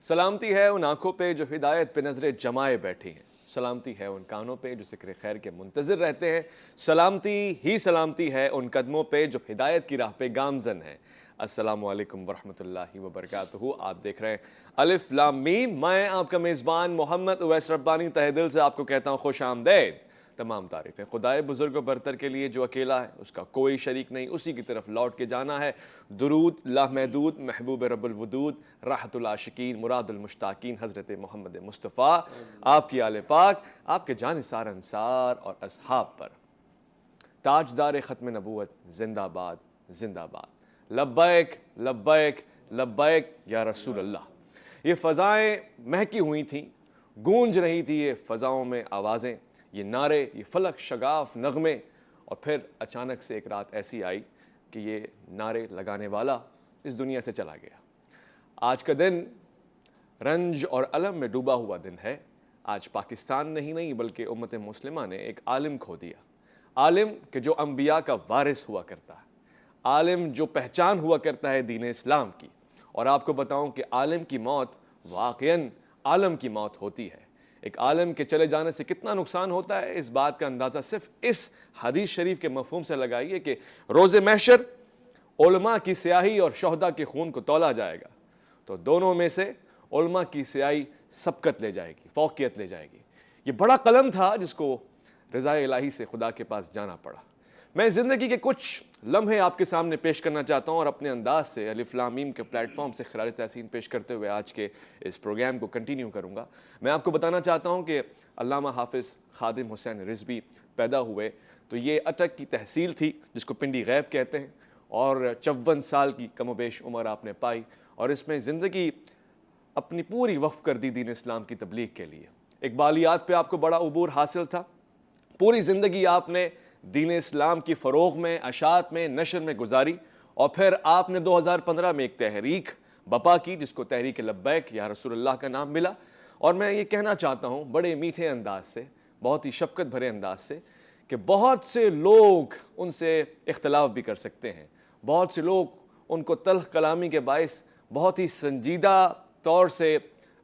سلامتی ہے ان آنکھوں پہ جو ہدایت پہ نظریں جمائے بیٹھی ہیں، سلامتی ہے ان کانوں پہ جو ذکر خیر کے منتظر رہتے ہیں، سلامتی ہے ان قدموں پہ جو ہدایت کی راہ پہ گامزن ہیں۔ السلام علیکم ورحمۃ اللہ وبرکاتہ۔ آپ دیکھ رہے ہیں الف لام میم، میں آپ کا میزبان محمد اویس ربانی تہہ دل سے آپ کو کہتا ہوں خوش آمدید۔ تمام تعریفیں خدائے بزرگ و برتر کے لیے جو اکیلا ہے، اس کا کوئی شریک نہیں، اسی کی طرف لوٹ کے جانا ہے۔ درود لامحدود محبوب رب الودود راحت العاشقین مراد المشتاقین حضرت محمد مصطفیٰ، آپ کی آل پاک، آپ کے جانثار انصار اور اصحاب پر۔ تاجدار ختم نبوت زندہ باد زندہ باد، لبیک لبیک لبیک یا رسول اللہ۔ یہ فضائیں مہکی ہوئی تھیں، گونج رہی تھی یہ فضاؤں میں آوازیں، یہ نعرے، یہ فلک شگاف نغمے، اور پھر اچانک سے ایک رات ایسی آئی کہ یہ نعرے لگانے والا اس دنیا سے چلا گیا۔ آج کا دن رنج اور الم میں ڈوبا ہوا دن ہے۔ آج پاکستان نہیں بلکہ امت مسلمہ نے ایک عالم کھو دیا، عالم کہ جو انبیاء کا وارث ہوا کرتا ہے، عالم جو پہچان ہوا کرتا ہے دین اسلام کی۔ اور آپ کو بتاؤں کہ عالم کی موت واقعاً عالم کی موت ہوتی ہے۔ ایک عالم کے چلے جانے سے کتنا نقصان ہوتا ہے، اس بات کا اندازہ صرف اس حدیث شریف کے مفہوم سے لگائیے کہ روز محشر علماء کی سیاہی اور شہداء کے خون کو تولا جائے گا، تو دونوں میں سے علماء کی سیاہی سبقت لے جائے گی، فوقیت لے جائے گی۔ یہ بڑا قلم تھا جس کو رضا الہی سے خدا کے پاس جانا پڑا۔ میں زندگی کے کچھ لمحے آپ کے سامنے پیش کرنا چاہتا ہوں اور اپنے انداز سے الف لام میم کے پلیٹ فارم سے خراج تحسین پیش کرتے ہوئے آج کے اس پروگرام کو کنٹینیو کروں گا۔ میں آپ کو بتانا چاہتا ہوں کہ علامہ حافظ خادم حسین رضوی پیدا ہوئے تو یہ اٹک کی تحصیل تھی جس کو پنڈی غیب کہتے ہیں، اور 54 سال کی کم و بیش عمر آپ نے پائی، اور اس میں زندگی اپنی پوری وقف کر دی دین اسلام کی تبلیغ کے لیے۔ اقبالیات پہ آپ کو بڑا عبور حاصل تھا، پوری زندگی آپ نے دین اسلام کی فروغ میں، اشاعت میں، نشر میں گزاری، اور پھر آپ نے 2015 میں ایک تحریک بپا کی جس کو تحریک لبیک یا رسول اللہ کا نام ملا۔ اور میں یہ کہنا چاہتا ہوں بڑے میٹھے انداز سے، بہت ہی شفقت بھرے انداز سے، کہ بہت سے لوگ ان سے اختلاف بھی کر سکتے ہیں، بہت سے لوگ ان کو تلخ کلامی کے باعث بہت ہی سنجیدہ طور سے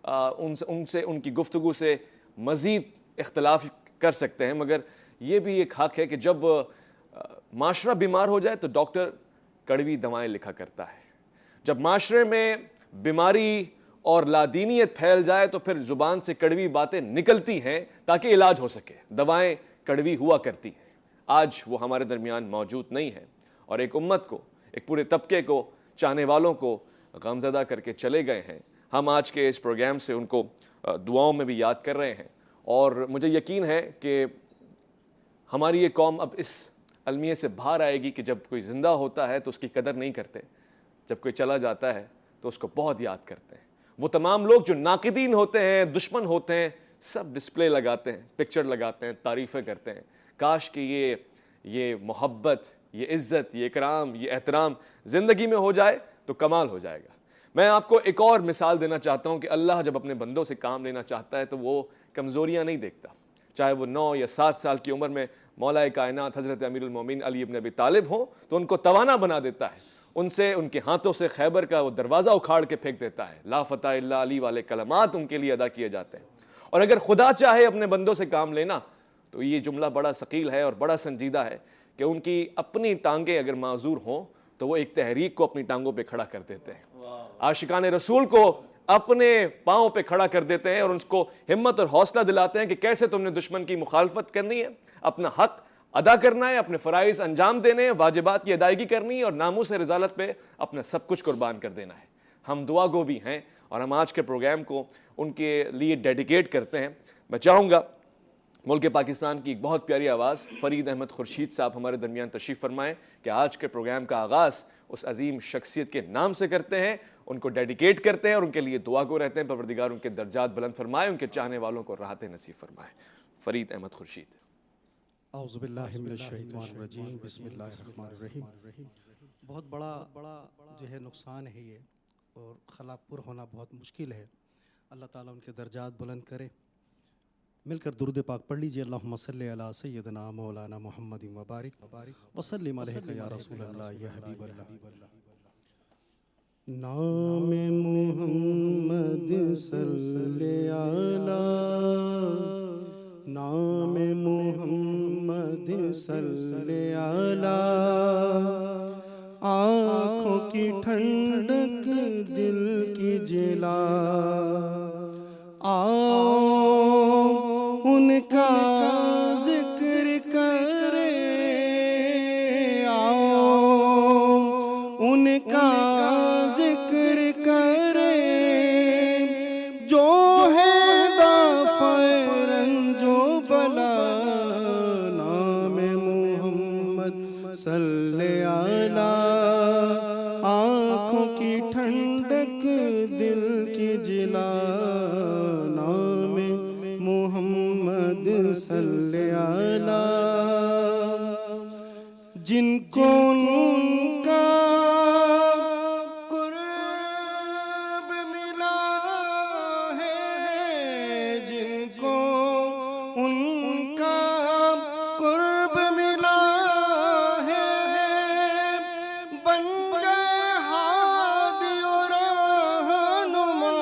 ان کی گفتگو سے مزید اختلاف کر سکتے ہیں، مگر یہ بھی ایک حق ہے کہ جب معاشرہ بیمار ہو جائے تو ڈاکٹر کڑوی دوائیں لکھا کرتا ہے۔ جب معاشرے میں بیماری اور لادینیت پھیل جائے تو پھر زبان سے کڑوی باتیں نکلتی ہیں تاکہ علاج ہو سکے، دوائیں کڑوی ہوا کرتی ہیں۔ آج وہ ہمارے درمیان موجود نہیں ہے، اور ایک امت کو، ایک پورے طبقے کو، چاہنے والوں کو غمزدہ کر کے چلے گئے ہیں۔ ہم آج کے اس پروگرام سے ان کو دعاؤں میں بھی یاد کر رہے ہیں، اور مجھے یقین ہے کہ ہماری یہ قوم اب اس المیے سے باہر آئے گی کہ جب کوئی زندہ ہوتا ہے تو اس کی قدر نہیں کرتے، جب کوئی چلا جاتا ہے تو اس کو بہت یاد کرتے ہیں۔ وہ تمام لوگ جو ناقدین ہوتے ہیں، دشمن ہوتے ہیں، سب ڈسپلے لگاتے ہیں، پکچر لگاتے ہیں، تعریفیں کرتے ہیں۔ کاش کہ یہ محبت، یہ عزت، یہ اکرام، یہ احترام زندگی میں ہو جائے تو کمال ہو جائے گا۔ میں آپ کو ایک اور مثال دینا چاہتا ہوں کہ اللہ جب اپنے بندوں سے کام لینا چاہتا ہے تو وہ کمزوریاں نہیں دیکھتا، چاہے وہ 9 یا 7 سال کی عمر میں مولا کائنات حضرت امیر المومنین علی ابن ابی طالب ہوں تو ان کو توانا بنا دیتا ہے، ان کے ہاتھوں سے خیبر کا وہ دروازہ اکھاڑ کے پھینک دیتا ہے، لا فتح الا علی والے کلمات ان کے لیے ادا کیے جاتے ہیں۔ اور اگر خدا چاہے اپنے بندوں سے کام لینا تو یہ جملہ بڑا ثقیل ہے اور بڑا سنجیدہ ہے کہ ان کی اپنی ٹانگیں اگر معذور ہوں تو وہ ایک تحریک کو اپنی ٹانگوں پہ کھڑا کر دیتے ہیں، عاشقان رسول کو اپنے پاؤں پہ کھڑا کر دیتے ہیں اور ان کو ہمت اور حوصلہ دلاتے ہیں کہ کیسے تم نے دشمن کی مخالفت کرنی ہے، اپنا حق ادا کرنا ہے، اپنے فرائض انجام دینے ہیں، واجبات کی ادائیگی کرنی ہے، اور ناموس رسالت پہ اپنا سب کچھ قربان کر دینا ہے۔ ہم دعا گو بھی ہیں اور ہم آج کے پروگرام کو ان کے لیے ڈیڈیکیٹ کرتے ہیں۔ میں چاہوں گا ملک پاکستان کی ایک بہت پیاری آواز فرید احمد خورشید صاحب ہمارے درمیان تشریف فرمائیں کہ آج کے پروگرام کا آغاز اس عظیم شخصیت کے نام سے کرتے ہیں، ان کو ڈیڈیکیٹ کرتے ہیں اور ان کے لیے دعا گو رہتے ہیں۔ پروردگار ان کے درجات بلند فرمائے، ان کے چاہنے والوں کو راحت نصیب فرمائے۔ فرید احمد خورشید۔ اعوذ باللہ من الشیطان الرجیم، بسم اللہ الرحمن الرحیم۔ بہت بڑا جو ہے نقصان ہے یہ، اور خلا پر ہونا بہت مشکل ہے۔ اللہ تعالیٰ ان کے درجات بلند کرے۔ مل کر درود پاک پڑھ لیجئے۔ اللہم صلی علی سیدنا مولانا محمد وبارک وسلم علیہ یا رسول اللہ یا حبیب اللہ۔ نام محمد صلی علی، نام محمد صلی علی، آنکھوں کی ٹھنڈک دل کی جلا، آؤ ان کا ذکر کرے، آؤ ان کا ذکر کرے، جو ہے دافع رنج و بلا، نام محمد صلی علی، آنکھوں کی ٹھنڈک دل کی جلا، نام محمد صلی علی، جن کو ان کا قرب ملا ہے، جن کو ان کا قرب ملا ہے، بن گئے ہادی و رہنما،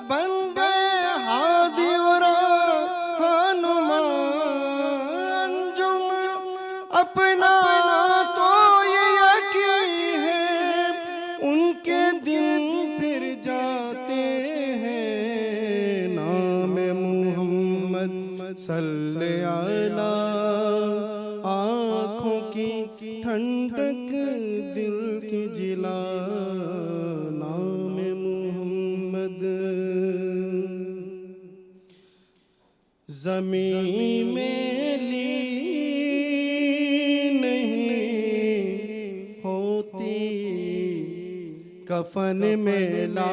بن گئے ہادی و رہنما، انجم اپنا تو یہ یقین ہے، ان کے دن پھر جاتے ہیں، نام محمد صلی علی، آنکھوں کی ٹھنڈک دل کی جلا، نام محمد، زمین میں لی نہیں ہوتی، کفن میں لا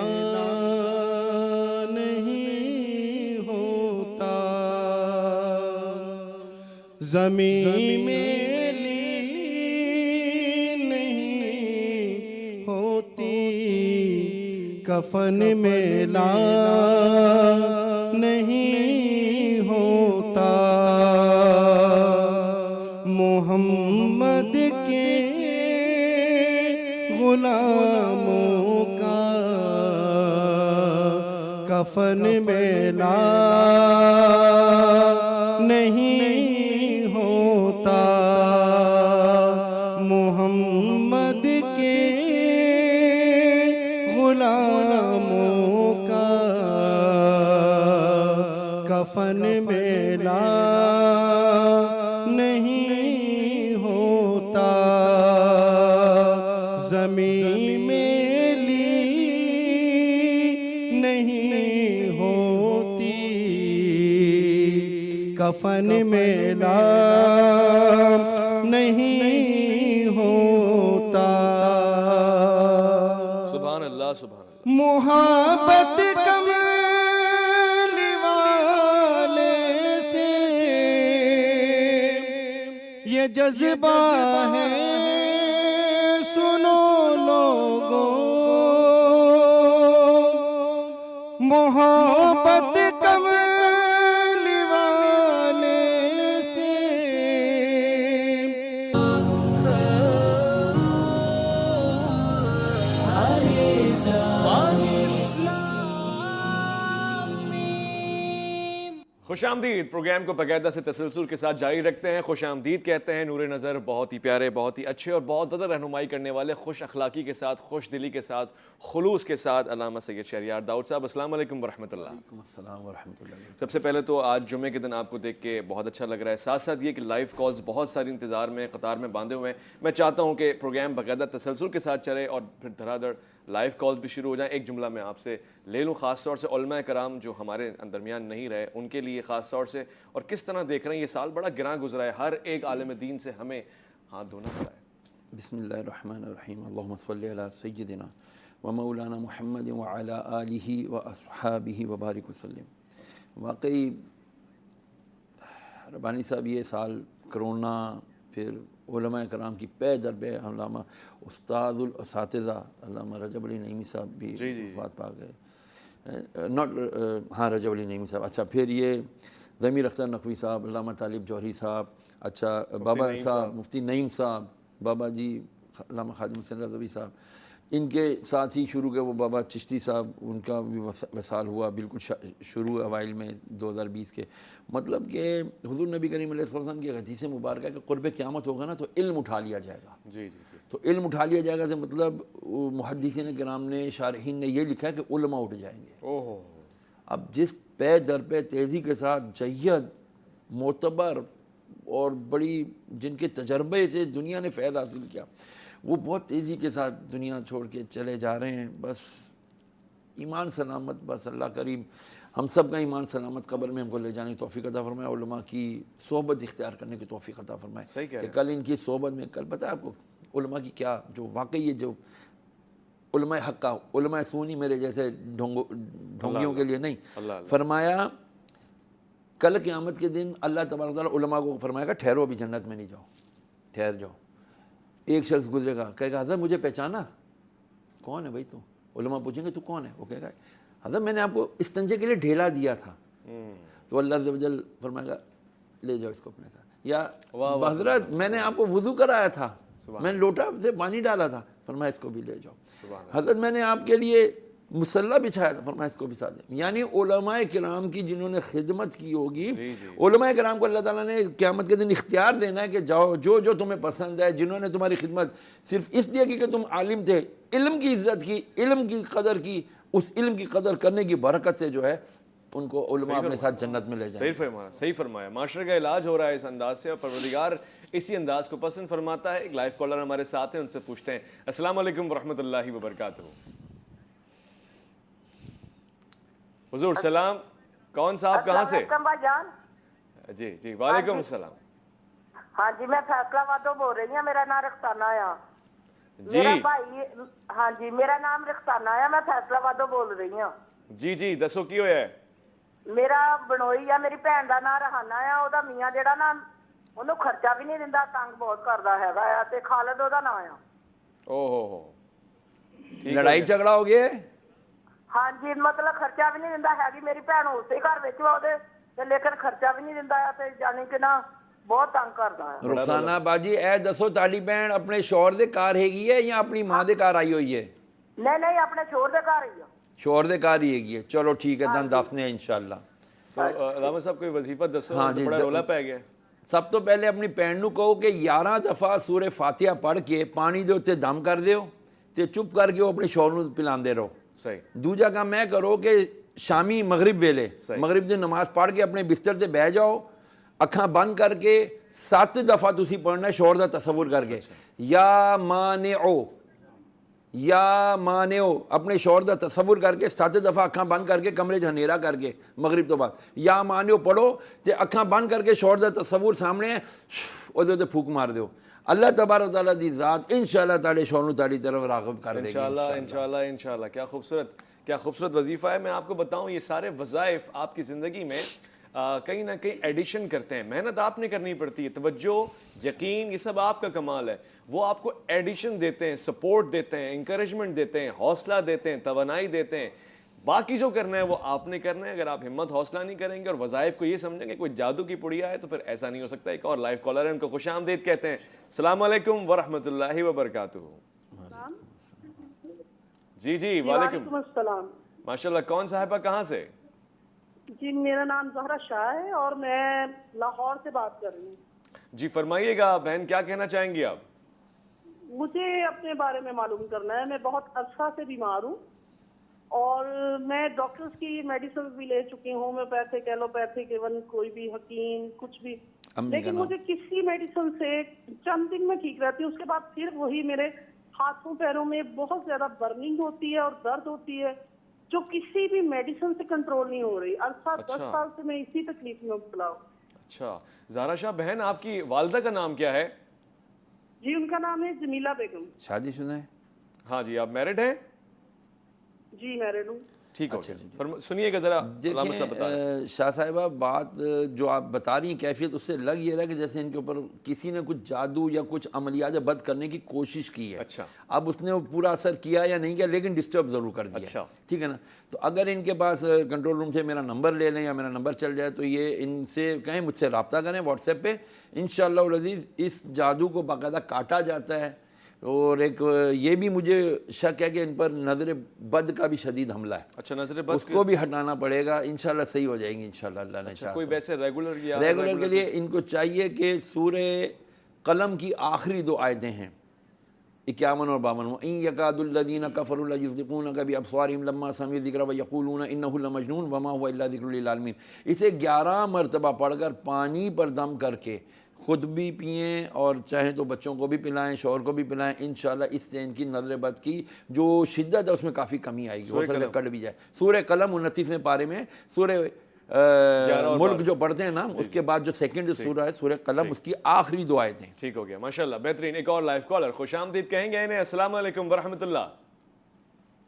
نہیں ہوتا، زمین میں لی نہیں ہوتی، کفن میں لا نہیں ہوتا، محمد کے غلاموں کا کفن میں لا نہیں ہوتا، محمد کے غلاموں کا کفن میں لا نہیں ہوتا، زمین میں لی نہیں ہوتی، کفن میں لا نہیں ہوتا، سبحان اللہ سبحان اللہ۔ محبت کملی والے سے یہ جذبہ ہے، سنو لوگوں، محبت کملی والے سے خوش آمدید، پروگرام کو باقاعدہ سے تسلسل کے ساتھ جاری رکھتے ہیں۔ خوش آمدید کہتے ہیں نور نظر، بہت ہی پیارے، بہت ہی اچھے اور بہت زیادہ رہنمائی کرنے والے، خوش اخلاقی کے ساتھ، خوش دلی کے ساتھ، خلوص کے ساتھ علامہ سید شہریار داؤد صاحب، السلام علیکم ورحمۃ اللہ۔ وعلیکم السلام ورحمۃ اللہ۔ سب سے پہلے تو آج جمعے کے دن آپ کو دیکھ کے بہت اچھا لگ رہا ہے، ساتھ ساتھ یہ کہ لائیو کالز بہت ساری انتظار میں قطار میں باندھے ہوئے ہیں۔ میں چاہتا ہوں کہ پروگرام باقاعدہ تسلسل کے ساتھ چلے اور پھر دھڑا دھڑ لائیو کالز بھی شروع ہو جائیں۔ ایک جملہ میں آپ سے لے لوں، خاص طور سے علماء کرام جو ہمارے درمیان نہیں رہے ان کے لیے خاص طور سے، اور کس طرح دیکھ رہے ہیں یہ سال بڑا گراں گزرا ہے، ہر ایک عالم دین سے ہمیں ہاتھ دھونا پڑا ہے۔ بسم اللہ الرحمن الرحیم، اللہم صلی علی سیدنا و مولانا محمد وعلی آلہ و اصحابہ وبارک وسلم۔ واقعی ربانی صاحب یہ سال کرونا، پھر علماء کرام کی پے در پے، علامہ استاد الاساتذہ علامہ رجب علی نعیمی صاحب بھی وفات پا گئے، ہاں رجب علی نعیمی صاحب، اچھا پھر یہ ضمیر اختر نقوی صاحب، علامہ طالب جوہری صاحب، اچھا بابا صاحب، مفتی نعیم صاحب، بابا جی علامہ خادم حسین رضوی صاحب، ان کے ساتھ ہی شروع کے وہ بابا چشتی صاحب، ان کا بھی وصال ہوا بالکل شروع اوائل میں 2020 کے. مطلب کہ حضور نبی کریم علیہ السلام کی حدیث مبارکہ کہ قرب قیامت ہوگا نا تو علم اٹھا لیا جائے گا. جی جی جی. تو علم اٹھا لیا جائے گا سے مطلب محدثین کرام نے، شارحین نے یہ لکھا ہے کہ علماء اٹھ جائیں گے. اوہ. اب جس پے در پہ تیزی کے ساتھ جید، معتبر اور بڑی جن کے تجربے سے دنیا نے فیض حاصل کیا، وہ بہت تیزی کے ساتھ دنیا چھوڑ کے چلے جا رہے ہیں. بس ایمان سلامت، بس اللہ کریم ہم سب کا ایمان سلامت قبر میں ہم کو لے جانے کی توفیق عطا فرمائے، علماء کی صحبت اختیار کرنے کی توفیق عطا فرمائے. صحیح کہہ رہے کہ کل ان کی صحبت میں، کل پتہ ہے آپ کو علماء کی کیا، جو واقعی یہ جو علماء حقہ، علماء سونی میرے جیسے ڈھونگیوں کے لیے نہیں، فرمایا کل قیامت کے دن اللہ تبارک تعالیٰ علماء کو فرمائے گا ٹھہرو ابھی جنت میں نہیں جاؤ، ٹھہر جاؤ. ایک شخص گزرے گا، کہے گا حضرت مجھے پہچانا؟ کون ہے بھائی تو؟ علماء پوچھیں گے تو کون ہے؟ وہ کہے گا حضرت میں نے آپ کو استنجے کے لیے ڈھیلا دیا تھا. تو اللہ عز و جل فرمائے گا لے جاؤ اس کو اپنے ساتھ. یا حضرت میں نے آپ کو وضو کرایا تھا، میں نے لوٹا سے پانی ڈالا تھا، فرمایا اس کو بھی لے جاؤ. حضرت میں نے آپ کے لیے مصلی بچھایا تھا، فرمایا اس کو بھی ساتھ دیں. یعنی علماء کرام کی جنہوں نے خدمت کی ہوگی، علماء کرام کو اللہ تعالیٰ نے قیامت کے دن اختیار دینا ہے کہ جاؤ، جو تمہیں پسند ہے، جنہوں نے تمہاری خدمت صرف اس لیے کی کہ تم عالم تھے، علم کی عزت کی، علم کی قدر کی، اس علم کی قدر کرنے کی برکت سے جو ہے ان کو علماء اپنے ساتھ جنت میں لے جائیں. صحیح فرمایا. معاشرے کا علاج ہو رہا ہے اس انداز سے، اور پروردگار اسی انداز کو پسند فرماتا ہے. ایک لائیو کالر ہمارے ساتھ ہیں، ان سے پوچھتے ہیں. السلام علیکم ورحمۃ اللہ وبرکاتہ. حضور سلام. کون صاحب کہاں سے؟ جی جی وعلیکم السلام. ہاں جی میں فیصلہ آباد بول رہی ہوں، میرا نام رخسانہ ہے. جی ہاں جی میرا نام رخسانہ ہے، میں فیصلہ آباد بول رہی ہوں. جی جی دسو کی ہویا ہے؟ میرا بنوئی ہے، میری بھن کا نام رہانا ہے. وہ میاں جہاں نا انہوں خرچہ بھی نہیں دیندا، تنگ بہت کرتا ہے. تے خالد وہ نام ہے. او ہو لڑائی جھگڑا ہو گیا؟ ہاں جی مطلب خرچہ بھی نہیں دیندا ہے. میری بھن اسی گھر وچ تے لیکن خرچہ بھی نہیں دیندا تے جانی کہ نا بہت تنگ کرتا ہے. رخسانہ باجی اے دسو تاڑی بہن اپنے شوہر دے کار ہیگی ہے یا اپنی ماں دے کار آئی ہوئی ہے؟ نہیں اپنے شوہر دے گھر ہی ہے. شوہر دے کار ہی ہیگی ہے. چلو ٹھیک ہے، دن دسنے ہیں انشاءاللہ. تو علامہ صاحب کوئی وظیفہ دسو، بڑا رولا پہ گیا. سب تو پہلے اپنی بہن نو کہو کہ 11 دفعہ سورہ فاتحہ پڑھ کے پانی دے اوتے دم کر دیو تے چپ کر کے وہ اپنے شوہر نو پلاندے رہو. صحیح. دوجا کام میں کرو کہ شامی مغرب ویلے مغرب دی نماز پڑھ کے اپنے بستر تے بیٹھ جاؤ، اکھاں بند کر کے 7 دفعہ تسی پڑھنا ہے شوہر دا تصور کر کے. یا مانعو یا مانعو، اپنے شوہر دا تصور کر کے 7 دفعہ اکھاں بند کر کے کمرے چ ہنیرا کر کے مغرب تو بعد یا مانعو پڑھو تے اکھاں بند کر کے شوہر دا تصور سامنے ہے، او دے پھوک مار دیو. اللہ تبارک تعالیٰ دی ذات انشاءاللہ تعالی شوہر نو تاری طرف راغب کر دے گی انشاءاللہ. کیا خوبصورت وظیفہ ہے. میں آپ کو بتاؤں یہ سارے وظائف آپ کی زندگی میں کہیں نہ کہیں ایڈیشن کرتے ہیں. محنت آپ نے کرنی پڑتی ہے، توجہ، یقین، یہ سب آپ کا کمال ہے. وہ آپ کو ایڈیشن دیتے ہیں، سپورٹ دیتے ہیں، انکریجمنٹ دیتے ہیں، حوصلہ دیتے ہیں، توانائی دیتے ہیں. باقی جو کرنا ہے وہ آپ نے کرنا ہے. اگر آپ ہمت حوصلہ نہیں کریں گے اور وظائف کو یہ سمجھیں گے کوئی جادو کی پڑیا ہے تو پھر ایسا نہیں ہو سکتا. ایک اور لائیو کالر ہے، ان کو خوش آمدید کہتے ہیں. السلام علیکم ورحمۃ اللہ وبرکاتہ. جی جی وعلیکم السلام. ماشاءاللہ. کون صاحبہ کہاں سے؟ جی میرا نام زہرا شاہ ہے اور میں لاہور سے بات کر رہی ہوں. جی فرمائیے گا بہن، کیا کہنا چاہیں گی آپ؟ مجھے اپنے بارے میں معلوم کرنا ہے. میں بہت عرصہ سے بیمار ہوں اور میں ڈاکٹرز کی میڈیسن بھی لے چکی ہوں، ہومیوپیتھک، ایلوپیتھک، ایون کوئی بھی حکیم کچھ بھی، لیکن مجھے کسی میڈیسن سے چند دن میں ٹھیک رہتی ہوں. اس کے بعد پھر وہی میرے ہاتھوں پیروں میں بہت زیادہ برننگ ہوتی ہے اور درد ہوتی ہے جو کسی بھی میڈیسن سے کنٹرول نہیں ہو رہی. عرصہ 10 سال سے میں اسی تکلیف میں مبتلا ہوں. اچھا زہرا شاہ بہن، آپ کی والدہ کا نام کیا ہے؟ جی ان کا نام ہے جمیلہ بیگم. شادی شدہ ہے؟ ہاں جی. آپ میرڈ ہیں؟ جی میرڈ ہوں. ٹھیک ہو سنیے گا ذرا. دیکھیں شاہ صاحبہ، بات جو آپ بتا رہی ہیں کیفیت، اس سے لگ یہ رہا کہ جیسے ان کے اوپر کسی نے کچھ جادو یا کچھ عملیات بد کرنے کی کوشش کی ہے. اچھا. اب اس نے وہ پورا اثر کیا یا نہیں کیا، لیکن ڈسٹرب ضرور کر دیا. اچھا ٹھیک ہے نا. تو اگر ان کے پاس کنٹرول روم سے میرا نمبر لے لیں یا میرا نمبر چل جائے تو یہ ان سے کہیں مجھ سے رابطہ کریں واٹس ایپ پہ. انشاءاللہ العزیز اس جادو کو باقاعدہ کاٹا جاتا ہے. اور ایک یہ بھی مجھے شک ہے کہ ان پر نظر بد کا بھی شدید حملہ ہے. اچھا نظر بد اس کو بھی ہٹانا پڑے گا. انشاءاللہ صحیح ہو جائیں گی انشاءاللہ اللہ نے چاہا. کوئی ویسے ریگولر ریگولر کے لیے ان کو چاہیے کہ سورہ قلم کی آخری 2 آیتیں ہیں 51 اور 52. وَإِن يَكَادُ الَّذِينَ كَفَرُوا لَيُزْلِقُونَكَ بِأَبْصَارِهِمْ لَمَّا سَمِعُوا الذِّكْرَ وَيَقُولُونَ إِنَّهُ لَمَجْنُونٌ وَمَا هُوَ إِلَّا ذِكْرٌ لِّلْعَالَمِينَ. اسے 11 مرتبہ پڑھ کر پانی پر دم کر کے خود بھی پئیں اور چاہیں تو بچوں کو بھی پلائیں, شوہر کو بھی پلائیں. انشاءاللہ اس سے ان کی نظر بد کی جو شدت ہے اس میں کافی کمی آئے گی, ہو سکتا ہے کٹ بھی جائے. سورہ قلم 29ویں پارے میں سورہ ملک جو پڑھتے ہیں نا اس کے بعد جو سیکنڈ سورہ ہے سورہ قلم اس کی آخری 2 آیتیں. ٹھیک ہو گیا ماشاءاللہ بہترین. ایک اور لائیو کالر, خوش آمدید کہیں گے انہیں. السلام علیکم ورحمۃ اللہ.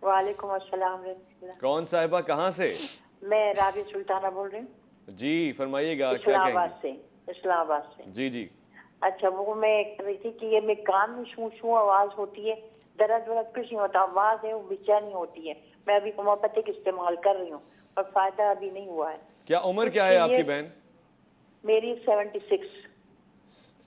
وعلیکم السلام ورحمۃ اللہ. کون صاحبہ کہاں سے؟ میں رابعہ سلطانہ بول رہی ہوں. جی فرمائیے گا, کیا اسلام کہیں آباد سے. اسلام آباد سے. جی جی. اچھا وہ میں کہہ رہی تھی کہ یہ میں کان میں شوں شوں آواز ہوتی ہے, درد ورد کچھ نہیں ہوتا, آواز ہے وہ بےچینی ہوتی ہے. میں ابھی ہومیوپیتھک استعمال کر رہی ہوں اور فائدہ ابھی نہیں ہوا ہے. کیا عمر کیا ہے آپ کی بہن؟ میری 76.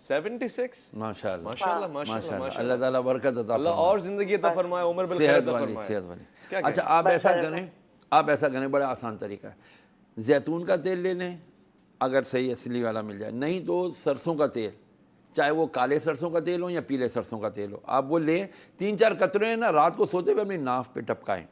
76. ماشاءاللہ ماشاءاللہ ماشاءاللہ. اللہ تعالیٰ برکت عطا اللہ اور زندگی عطا فرمائے, عمر بالخیر صحت عطا والی فرمائے. صحت والی. کیا اچھا آپ ایسا کریں بڑا آسان طریقہ ہے. زیتون کا تیل لے لیں اگر صحیح اصلی والا مل جائے, نہیں تو سرسوں کا تیل, چاہے وہ کالے سرسوں کا تیل ہو یا پیلے سرسوں کا تیل ہو, آپ وہ لیں. 3-4 قطرے نا رات کو سوتے ہوئے اپنی ناف پہ ٹپکائیں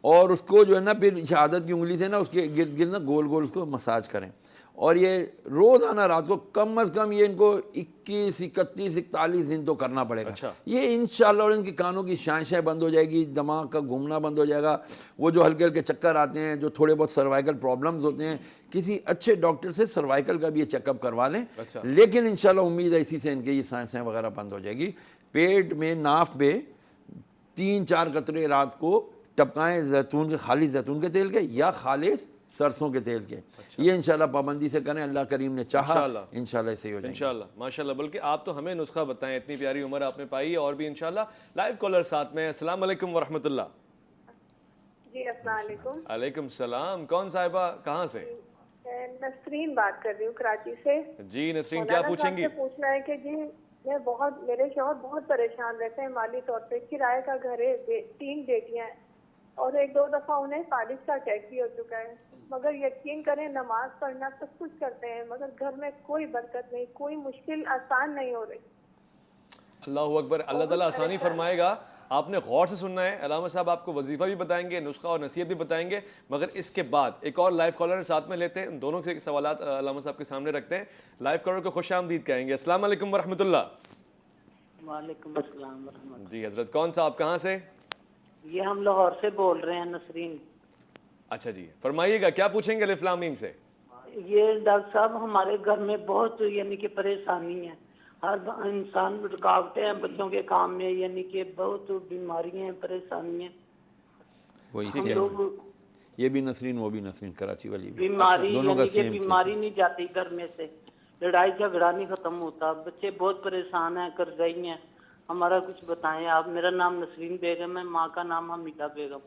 اور اس کو جو ہے نا پھر شہادت کی انگلی سے نا اس کے گرد گرد نا گول گول اس کو مساج کریں. اور یہ روزانہ رات کو کم از کم یہ ان کو 21, 31, 41 دن تو کرنا پڑے گا. یہ انشاءاللہ اور ان کی کانوں کی شائشیں بند ہو جائے گی, دماغ کا گھومنا بند ہو جائے گا. وہ جو ہلکے ہلکے چکر آتے ہیں, جو تھوڑے بہت سروائیکل پرابلمز ہوتے ہیں, کسی اچھے ڈاکٹر سے سروائیکل کا بھی یہ چیک اپ کروا لیں. لیکن انشاءاللہ امید ہے اسی سے ان کے یہ سائنسیں وغیرہ بند ہو جائے گی. پیٹ میں ناف پہ 3-4 قطرے رات کو ٹپکائیں, زیتون کے, خالی زیتون کے تیل کے یا خالص سرسوں کے تیل کے. یہ انشاءاللہ پابندی سے کریں, اللہ کریم نے چاہا انشاءاللہ صحیح ہو جائے گا. انشاءاللہ ماشاءاللہ. بلکہ آپ تو ہمیں نسخہ بتائیں, اتنی پیاری عمر آپ نے پائی اور بھی انشاءاللہ. لائیو کالر ساتھ میں. السلام علیکم ورحمۃ اللہ. جی السلام علیکم. علیکم السلام. کون صاحبہ کہاں سے؟ نسرین بات کر رہی ہوں کراچی سے. جی نسرین کیا پوچھیں گی؟ پوچھنا ہے کہ جی میں میرے شوہر بہت پریشان رہتے ہیں مالی طور پہ. کرائے کا گھر ہے, 3 بیٹیاں ہیں اور 1-2 دفعہ انہیں فالج کا اٹیک بھی ہو چکا ہے. مگر یقین کریں نماز پڑھنا سب کچھ کرتے ہیں مگر گھر میں کوئی برکت نہیں, کوئی مشکل آسان نہیں ہو رہی. اللہ اکبر. اللہ تعالیٰ آسانی فرمائے گا. آپ نے غور سے سننا ہے. علامہ صاحب آپ کو وظیفہ بھی بتائیں گے, نسخہ اور نصیحت بھی بتائیں گے, مگر اس کے بعد ایک اور لائیو کالر ساتھ میں لیتے ہیں. ان دونوں سے سوالات علامہ صاحب کے سامنے رکھتے ہیں. لائیو کالر کو خوش آمدید کہیں گے. السلام علیکم ورحمۃ اللہ. وعلیکم السلام ورحمۃ اللہ. جی حضرت کون سا, آپ کہاں سے؟ یہ ہم لاہور سے بول رہے ہیں, نسرین. اچھا جی فرمائیے گا, کیا پوچھیں گے الف لام میم سے؟ یہ ڈاکٹر صاحب ہمارے گھر میں بہت یعنی کہ پریشانی ہے, ہر انسان رکاوٹیں ہیں بچوں کے کام میں, یعنی کہ بہت بیماری ہیں, پریشانی ہیں. وہی یہ بھی نسرین وہ بھی نسرین, کراچی والی بھی بیماری, دونوں کا یعنی کہ سیم. بیماری نہیں جاتی گھر میں سے, لڑائی جھگڑا نہیں ختم ہوتا, بچے بہت پریشان ہیں, قرضائی ہیں. ہمارا کچھ بتائیں آپ. میرا نام نسرین بیگم ہے, ماں کا نام حمیدہ بیگم.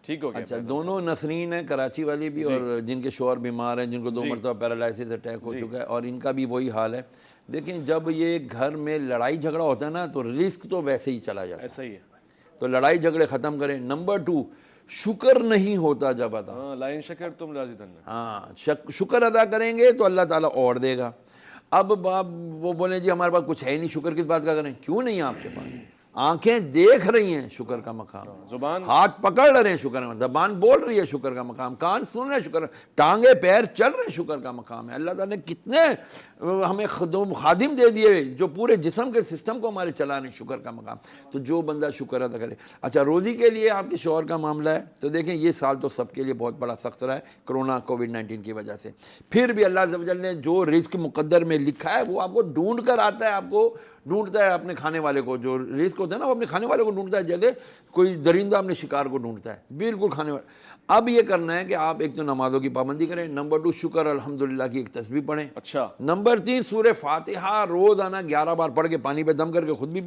ٹھیک ہو گیا. اچھا دونوں نسرین ہیں, کراچی والی بھی, اور جن کے شوہر بیمار ہیں, جن کو 2 مرتبہ پیرالائسس اٹیک ہو چکا ہے, اور ان کا بھی وہی حال ہے. دیکھیں جب یہ گھر میں لڑائی جھگڑا ہوتا ہے نا تو رزق تو ویسے ہی چلا جاتا ہے. ایسا ہی ہے. تو لڑائی جھگڑے ختم کریں. نمبر 2 شکر نہیں ہوتا جب ادا. ہاں لائن شکر تم لازدن. ہاں شکر ادا کریں گے تو اللہ تعالیٰ اور دے گا. اب باپ وہ بولیں جی ہمارے پاس کچھ ہے ہی نہیں, شکر کس بات کا کریں؟ کیوں نہیں آپ کے پاس؟ آنکھیں دیکھ رہی ہیں, شکر کا مقام. زبان ہاتھ پکڑ رہے ہیں, شکر کا. زبان بول رہی ہے, شکر کا مقام. کان سن رہے ہیں, شکر. ٹانگیں پیر چل رہے ہیں, شکر کا مقام ہے. اللہ تعالیٰ نے کتنے ہمیں خادم دے دیے جو پورے جسم کے سسٹم کو ہمارے چلا رہے ہیں, شکر کا مقام. تو جو بندہ شکر ادا کرے. اچھا روزی کے لیے آپ کے شوہر کا معاملہ ہے تو دیکھیں یہ سال تو سب کے لیے بہت بڑا سخت رہا ہے کرونا کووڈ-19 کی وجہ سے. پھر بھی اللہ عز و جل نے جو رزق مقدر میں لکھا ہے وہ آپ کو ڈھونڈ کر آتا ہے, آپ کو ڈھونڈتا ہے اپنے کھانے والے کو. جو رزق ہوتا ہے نا وہ اپنے کھانے والے کو ڈھونڈتا ہے, جیسے کوئی درندہ اپنے شکار کو ڈھونڈتا ہے, بالکل کھانے والے. اب یہ کرنا ہے کہ آپ ایک تو نمازوں کی پابندی کریں. نمبر 2 شکر الحمدللہ کی ایک تسبیح پڑھیں. اچھا. نمبر 3 سورہ فاتحہ روزانہ 11 بار پڑھ کے پانی پہ دم کر کے خود بھی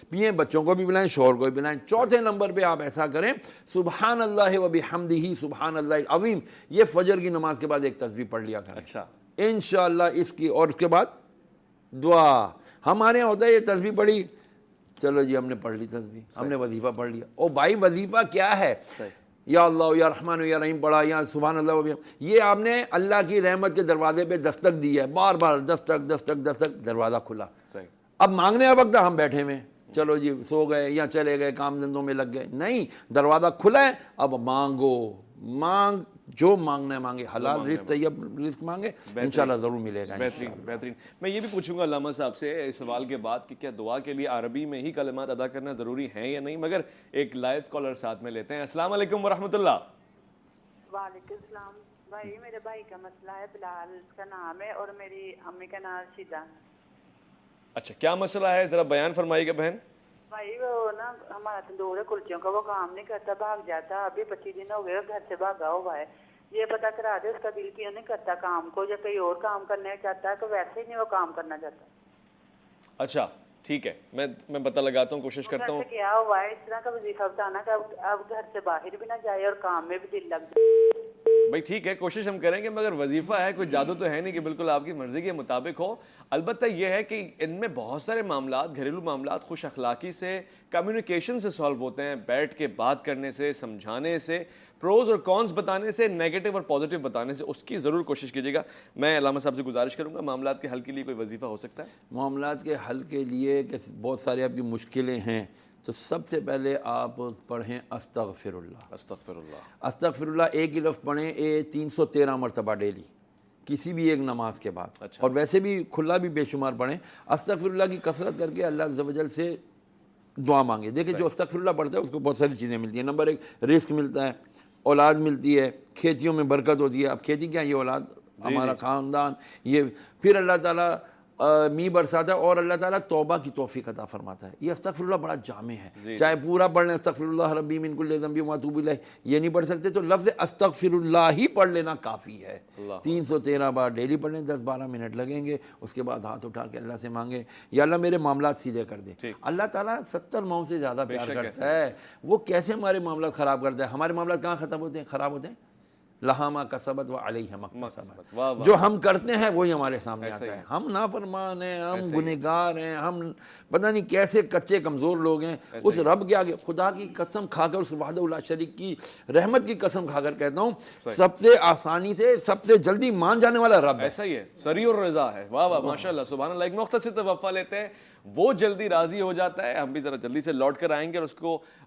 پئیں, بچوں کو بھی پلائیں, شوہر کو بھی پلائیں. چوتھے نمبر پہ آپ ایسا کریں, سبحان اللہ و بحمدہ سبحان اللہ العظیم. یہ فجر کی نماز کے بعد ایک تسبیح پڑھ لیا کریں. اچھا انشاءاللہ اس کی. اور اس کے بعد دعا. ہمارے یہاں ہوتا ہے یہ تسبیح پڑھی, چلو جی ہم نے پڑھ لی تسبیح، ہم نے وظیفہ پڑھ لیا. او بھائی وظیفہ کیا ہے؟ یا اللہ یا رحمان یا رحیم پڑھا یا سبحان اللہ وبحمدہ. یہ آپ نے اللہ کی رحمت کے دروازے پہ دستک دی ہے، بار بار دستک دستک دستک، دروازہ کھلا. اب مانگنے کا وقت ہم بیٹھے ہوئے، چلو جی سو گئے یا چلے گئے کام دھندوں میں لگ گئے. نہیں، دروازہ کھلا ہے، اب مانگو، مانگ جو مانگنا ہے مانگے، حلال رزق طیب رزق مانگے، انشاءاللہ ضرور ملے گا. بہترین بہترین. میں یہ بھی پوچھوں گا علامہ صاحب سے اس سوال کے بعد کہ کیا دعا کے لیے عربی میں ہی کلمات ادا کرنا ضروری ہیں یا نہیں، مگر ایک لائیو کالر ساتھ میں لیتے ہیں. السلام علیکم ورحمۃ اللہ. وعلیکم السلام. بھائی میرے بھائی کا مسئلہ ہے، بلال اس کا نام ہے اور میری امی کا نام شیدا. اچھا کیا مسئلہ ہے، ذرا بیان فرمائیے گا بہن. بھائی وہ نا ہمارا تندور ہے کلچیوں کا، وہ کام نہیں کرتا، بھاگ جاتا. ابھی 25 دن ہو گئے گھر سے بھاگا ہوا ہے. یہ پتا کرا دے اس کا دل کیوں نہیں کرتا کام کو، یا کہیں اور کام کرنا چاہتا ہے، تو ویسے ہی نہیں وہ کام کرنا چاہتا. اچھا ٹھیک ہے، میں پتہ لگاتا ہوں، کوشش کرتا ہوں. کیا ہوا ہے اس طرح کا وظیفہ بتانا کہ اب گھر سے باہر بھی نہ جائے اور کام میں بھی دل لگ جائے. بھائی ٹھیک ہے، کوشش ہم کریں گے، مگر وظیفہ ہے، کوئی جادو تو ہے نہیں کہ بالکل آپ کی مرضی کے مطابق ہو. البتہ یہ ہے کہ ان میں بہت سارے معاملات، گھریلو معاملات خوش اخلاقی سے، کمیونیکیشن سے سالو ہوتے ہیں، بیٹھ کے بات کرنے سے، سمجھانے سے، پروز اور کونز بتانے سے، نیگیٹو اور پازیٹیو بتانے سے. اس کی ضرور کوشش کیجیے گا. میں علامہ صاحب سے گزارش کروں گا، معاملات کے حل کے لیے کوئی وظیفہ ہو سکتا ہے؟ معاملات کے حل کے لیے کہ بہت سارے آپ کی مشکلیں ہیں، تو سب سے پہلے آپ پڑھیں استغفر اللہ. استغفر اللہ. استغفر اللہ ایک ہی لفظ پڑھیں 313 مرتبہ ڈیلی، کسی بھی ایک نماز کے بعد. اور ویسے بھی کھلا بھی بے شمار پڑھیں. استغفر اللہ کی کثرت کر کے اللہ عز و جل سے دعا مانگے. دیکھیں جو استغفر اللہ پڑھتا ہے اس کو بہت ساری چیزیں ملتی ہیں. نمبر 1 رزق ملتا ہے، اولاد ملتی ہے، کھیتیوں میں برکت ہوتی ہے. اب کھیتی کیا، یہ اولاد ہمارا خاندان، یہ پھر اللہ تعالیٰ می برساتا ہے اور اللہ تعالیٰ توبہ کی توفیق عطا فرماتا ہے. یہ استغفر اللہ بڑا جامع ہے. چاہے پورا پڑھ لیں استغفر اللہ ربی من کل ذنب واتوب الیہ، یہ نہیں پڑھ سکتے تو لفظ استغفر اللہ ہی پڑھ لینا کافی ہے. 313 بار ڈیلی پڑھ لیں، 10-12 منٹ لگیں گے. اس کے بعد ہاتھ اٹھا کے اللہ سے مانگے، یا اللہ میرے معاملات سیدھے کر دے. اللہ تعالیٰ 70 ماؤں سے زیادہ پیار کرتا ہے. وہ کیسے ہمارے معاملات خراب کرتا ہے؟ ہمارے معاملات کہاں ختم ہوتے ہیں، خراب ہوتے ہیں؟ لہا ما کسبت و علیہ ما اکتسبت. جو ہم کرتے ہیں وہی ہمارے سامنے آتا ہے. ہم نافرمان ہیں، ہم گنہگار ہیں، ہم پتہ نہیں کیسے کچے کمزور لوگ ہیں. اس رب کے آگے خدا کی قسم کھا کر، اس وحدہ لا شریک کی رحمت کی قسم کھا کر کہتا ہوں، سب سے آسانی سے سب سے جلدی مان جانے والا رب ہے. ایسا ہی ہے، سریع الرضا ہے. واہ واہ ماشاءاللہ سبحان اللہ. ایک مختصر توفہ لیتے ہیں، وہ جلدی راضی ہو جاتا ہے. ہم بھی ذرا جلدی سے لوٹ کر آئیں گے اور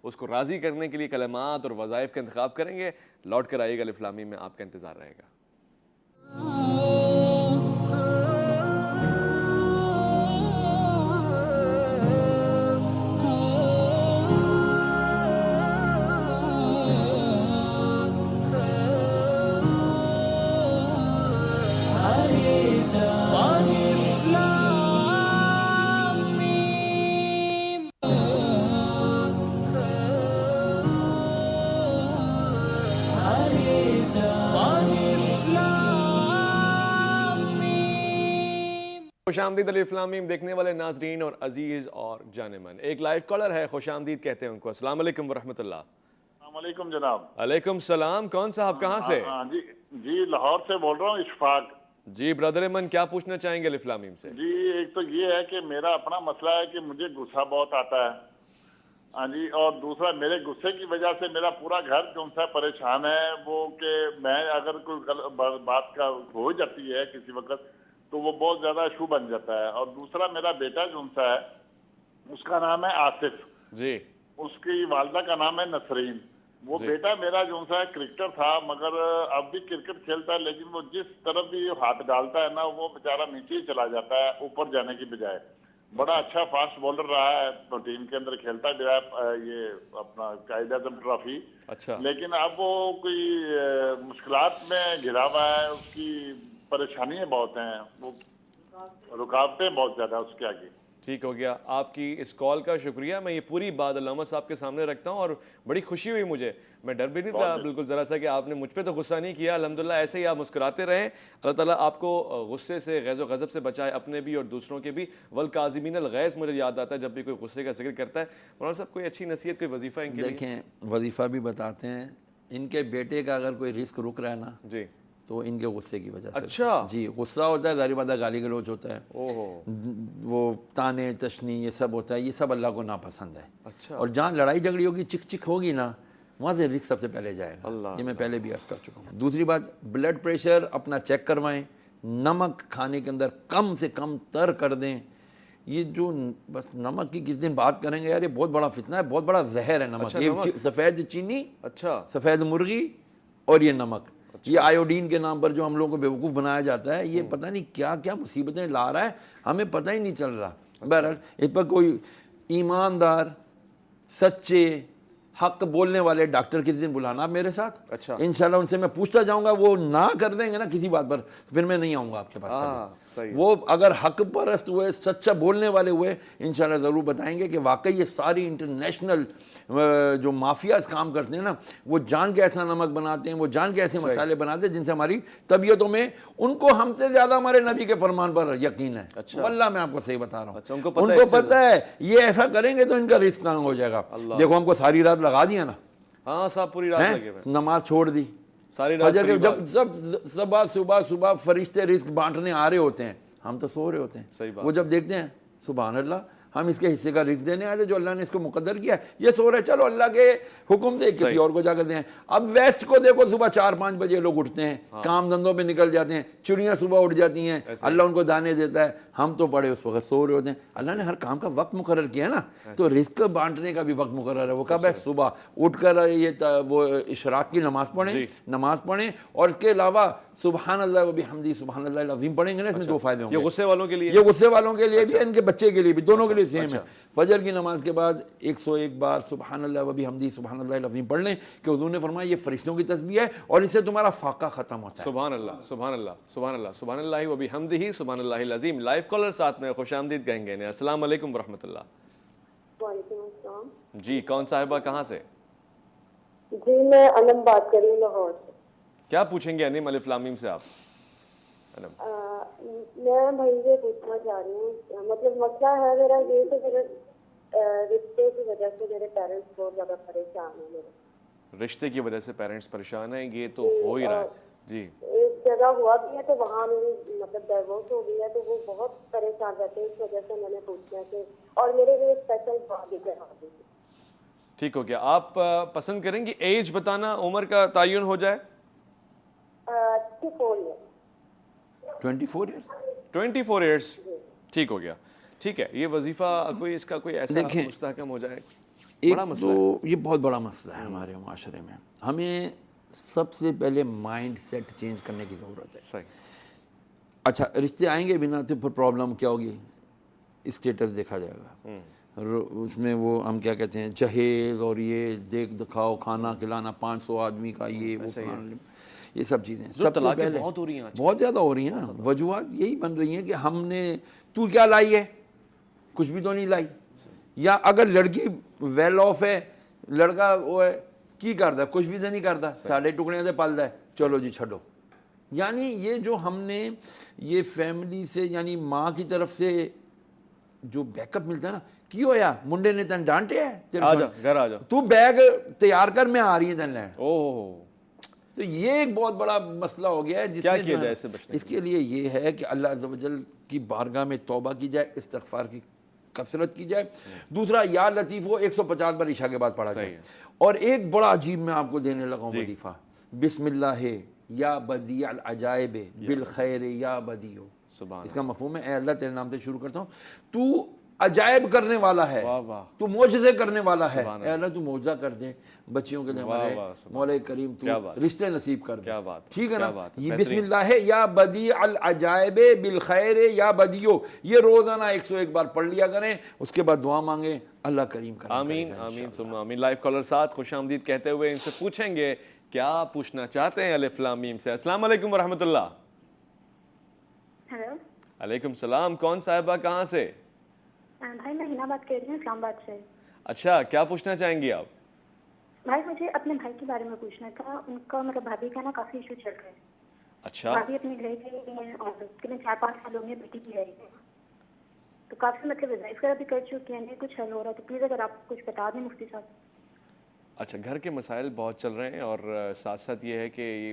اس کو راضی کرنے کے لیے کلمات اور وظائف کا انتخاب کریں گے. لوٹ کر آئیے گا، الف لام میم میں آپ کا انتظار رہے گا. خوش آمدید الف لام میم دیکھنے والے ناظرین اور عزیز اور جانمن. ایک لائیو کالر ہے، خوش آمدید کہتے ہیں ان کو. السلام علیکم ورحمۃ اللہ. السلام علیکم جناب. علیکم السلام. کون صاحب، کہاں سے؟ جی لاہور سے بول رہا ہوں، اشفاق. جی برادر من، کیا پوچھنا چاہیں گے الف لام میم سے؟ جی ایک تو یہ ہے کہ میرا اپنا مسئلہ ہے کہ مجھے غصہ بہت آتا ہے. ہاں جی، اور دوسرا میرے غصے کی وجہ سے میرا پورا گھر جو ہے پریشان ہے. وہ کہ میں اگر کوئی بات کا ہو جاتی ہے کسی وقت تو وہ بہت زیادہ ایشو بن جاتا ہے. اور دوسرا میرا بیٹا جو ہے اس کا نام ہے آصف جی، اس کی والدہ کا نام ہے نسرین. وہ بیٹا میرا جو ہے کرکٹر تھا، مگر اب بھی کرکٹ کھیلتا ہے، لیکن وہ جس طرف بھی ہاتھ ڈالتا ہے نا وہ بیچارہ نیچے ہی چلا جاتا ہے اوپر جانے کی بجائے. بڑا اچھا فاسٹ بولر رہا ہے، ٹیم کے اندر کھیلتا بھی رہا یہ اپنا قائد اعظم ٹرافی. لیکن اب وہ کوئی مشکلات میں گھرا ہوا ہے، اس کی پریشانیاں بہت ہیں، وہ رکاوٹیں بہت زیادہ اس کے آگے. ٹھیک ہو گیا. آپ کی اس کال کا شکریہ. میں یہ پوری بات علامہ صاحب کے سامنے رکھتا ہوں اور بڑی خوشی ہوئی مجھے. میں ڈر بھی نہیں رہا بالکل ذرا سا کہ آپ نے مجھ پہ تو غصہ نہیں کیا. الحمدللہ ایسے ہی آپ مسکراتے رہیں. اللہ تعالیٰ آپ کو غصے سے، غیظ و غضب سے بچائے، اپنے بھی اور دوسروں کے بھی. والکاظمین الغیظ مجھے یاد آتا ہے جب بھی کوئی غصے کا ذکر کرتا ہے. مولانا صاحب کوئی اچھی نصیحت، کوئی وظیفہ ان کے لیے؟ دیکھیں وظیفہ بھی بتاتے ہیں. ان کے بیٹے کا اگر کوئی رزق رک رہا ہے نا جی تو ان کے غصے کی وجہ سے. اچھا جی غصہ ہوتا ہے, ظاہر بات ہے گالی گلوچ ہوتا ہے, وہ تانے تشنی یہ سب ہوتا ہے, یہ سب اللہ کو ناپسند ہے. اچھا. اور جہاں لڑائی جھگڑی ہوگی چک چک ہوگی نا, وہاں سے رزق سب سے پہلے جائے گا. یہ میں پہلے بھی عرض کر چکا ہوں. دوسری بات, بلڈ پریشر اپنا چیک کروائیں, نمک کھانے کے اندر کم سے کم تر کر دیں. یہ جو بس نمک کی کس دن بات کریں گے یار, یہ بہت بڑا فتنہ ہے, بہت بڑا زہر ہے نمک. یہ سفید چینی, اچھا سفید مرغی اور یہ نمک, یہ آیوڈین کے نام پر جو ہم لوگوں کو بیوقوف بنایا جاتا ہے, یہ پتہ نہیں کیا کیا مصیبتیں لا رہا ہے, ہمیں پتہ ہی نہیں چل رہا. بہرحال اس پر کوئی ایماندار سچے حق بولنے والے ڈاکٹر کسی دن بلانا آپ میرے ساتھ. اچھا انشاءاللہ ان سے میں پوچھتا جاؤں گا, وہ نہ کر دیں گے نا کسی بات پر, پھر میں نہیں آؤں گا آپ کے پاس. وہ اگر حق پرست ہوئے, سچا بولنے والے ہوئے, انشاءاللہ ضرور بتائیں گے کہ واقعی یہ ساری انٹرنیشنل جو مافیاز کام کرتے ہیں نا, وہ جان کے ایسا نمک بناتے ہیں, وہ جان کے ایسے مسالے بناتے ہیں جن سے ہماری طبیعتوں میں, ان کو ہم سے زیادہ ہمارے نبی کے فرمان پر یقین ہے. واللہ میں آپ کو صحیح بتا رہا ہوں, ان کو پتہ ہے یہ ایسا کریں گے تو ان کا رزق کہاں ہو جائے گا. دیکھو ہم کو ساری رات لگا دیا نا, ہاں صاحب پوری رات لگے ہوئے, نماز چھوڑ دی ساری رات, فجر کے جب صبح فرشتے رزق بانٹنے آ رہے ہوتے ہیں, ہم تو سو رہے ہوتے ہیں. وہ جب دیکھتے ہیں سبحان اللہ ہم اس کے حصے کا رزق دینے آئے تھے جو اللہ نے اس کو مقدر کیا ہے, یہ سو رہے, چلو اللہ کے حکم دے کسی اور کو جا کر دیں. اب ویسٹ کو دیکھو صبح 4-5 بجے لوگ اٹھتے ہیں, کام دھندوں پہ نکل جاتے ہیں, چڑیاں صبح اٹھ جاتی ہیں, اللہ ان کو دانے دیتا ہے, ہم تو پڑے اس وقت سو رہے ہوتے ہیں. اللہ نے ہر کام کا وقت مقرر کیا ہے نا, تو رزق بانٹنے کا بھی وقت مقرر ہے. وہ کب ہے؟ صبح اٹھ کر یہ وہ اشراق کی نماز پڑھیں, اور اس کے علاوہ سبحان اللہ و بحمدہ سبحان اللہ العظیم پڑھیں گے نا, اس میں 2 فائدے ہوں گے. یہ غصے والوں کے لیے, یہ غصے والوں کے لیے بھی, ان کے بچے کے لیے بھی, دونوں کے لیے سیم ہے. فجر کی نماز کے بعد 101 بار سبحان اللہ و بحمدہ سبحان اللہ العظیم پڑھ لیں, کہ حضور نے فرمایا یہ فرشتوں کی تسبیح ہے اور اس سے تمہارا فاقہ ختم ہوتا ہے. سبحان اللہ سبحان اللہ سبحان اللہ سبحان اللہ و بحمدہ سبحان اللہ العظیم. لائف کالر ساتھ میں, خوش آمدید کہیں گے. السلام علیکم ورحمۃ اللہ. وعلیکم السلام. جی کون صاحبہ, کہاں سے؟ جی میں انم بات کر رہی ہوں لاہور سے. کیا پوچھیں گے انم الف لام میم سے آپ؟ میں بھائی سے پوچھنا چاہ رہی ہوں, مطلب مسئلہ ہے میرا یہ, تو میرے رشتے کی وجہ سے میرے پیرنٹس بہت زیادہ پریشان ہیں. میرے رشتے کی وجہ سے پیرنٹس پریشان ہیں, یہ تو ہو ہی رہا ہے. جی ایک جگہ ہوا بھی ہے تو وہاں میری مطلب ڈائیورس ہو گئی ہے, تو وہ بہت پریشان رہتے ہیں. اس وجہ سے میں نے پوچھنا کہ, اور میرے لیے اسپیشل بات بھی کروا دیجیے. ٹھیک ہو گیا. آپ پسند کریں گی ایج بتانا, عمر کا تعین ہو جائے؟ 24 ایئرس. ٹھیک ہو گیا, ٹھیک ہے. یہ وظیفہ کوئی اس کا کوئی ایسا مستحکم ہو جائے؟ ایک تو یہ بہت بڑا مسئلہ ہے ہمارے معاشرے میں. ہمیں سب سے پہلے مائنڈ سیٹ چینج کرنے کی ضرورت ہے. صحیح. اچھا رشتے آئیں گے بنا, تو پھر پرابلم کیا ہوگی؟ اسٹیٹس دیکھا جائے گا, اس میں وہ ہم کیا کہتے ہیں جہیز, اور یہ دیکھ دکھاؤ, کھانا کھلانا 500 آدمی کا, یہ سب چیزیں سب سے پہلے بہت ہو رہی ہیں, بہت زیادہ ہو رہی ہیں نا. وجوہات یہی بن رہی ہیں کہ ہم نے, تو کیا لائی ہے, کچھ بھی تو نہیں لائی. یا اگر لڑکی ویل آف ہے, لڑکا وہ ہے کی کرتا ہے, کچھ بھی تو نہیں کرتا, ساڑھے ٹکڑے سے پالتا ہے, چلو جی چھڈو. یعنی یہ جو ہم نے یہ فیملی سے, یعنی ماں کی طرف سے جو بیک اپ ملتا ہے نا, کی ہویا منڈے نے تن ڈانٹے ہے, آ جا گھر آ جا, تو بیگ تیار کر, میں آ رہی ہے تن لین. اوہ, تو یہ ایک بہت بڑا مسئلہ ہو گیا ہے. کیا کیا جائے اس سے بچنے؟ اس کے لیے یہ ہے کہ اللہ عز و جل کی بارگاہ میں توبہ کی جائے, استغفار کی کثرت کی جائے. دوسرا یا لطیف ہو 150 بار عشاء کے بعد پڑھا جائے. اور ایک بڑا عجیب میں آپ کو دینے لگا ہوں وظیفہ, بسم اللہ یا بدیع العجائب بالخیر یا بدیع. اس کا مفہوم ہے, اے اللہ تیرے نام سے شروع کرتا ہوں, تو عجائب کرنے والا ہے, تو معجزے کرنے والا ہے, اے اللہ تو معجزہ کر دے بچیوں کے لیے ہمارے, مولا کریم تو رشتے نصیب کر دے. ٹھیک ہے نا. یہ بسم اللہ یا بدیع العجائب بالخیر یا بدیع, یہ روزانہ 101 بار پڑھ لیا کریں, اس کے بعد دعا مانگیں, اللہ کریم کرے. آمین آمین ثم آمین. لائف کالر ساتھ خوش آمدید کہتے ہوئے ان سے پوچھیں گے کیا پوچھنا چاہتے ہیں الف لام میم سے. السلام علیکم ورحمۃ اللہ. ہیلو. علیکم السلام. کون صاحبہ, کہاں سے؟ بھائی میں ہنا بات کر رہی ہوں اسلام آباد سے. اچھا, کیا پوچھنا چاہیں گی آپ؟ بھائی مجھے اپنے بھائی کے بارے میں پوچھنا تھا. ان کا مطلب بھابھی کا نا کافی ایشو چل رہا ہے. اچھا. بھابھی اپنے گھر گئی ہوئی ہیں اور اس کے 4-5 سال ہو گئے, بیٹی کی رہی ہے, تو کافی مطلب ریزائز وغیرہ بھی کر چکی ہیں, نہیں کچھ حل ہو رہا, تو پلیز اگر آپ کچھ بتا دیں مفتی صاحب. اچھا, گھر کے مسائل بہت چل رہے ہیں, اور ساتھ ساتھ یہ ہے کہ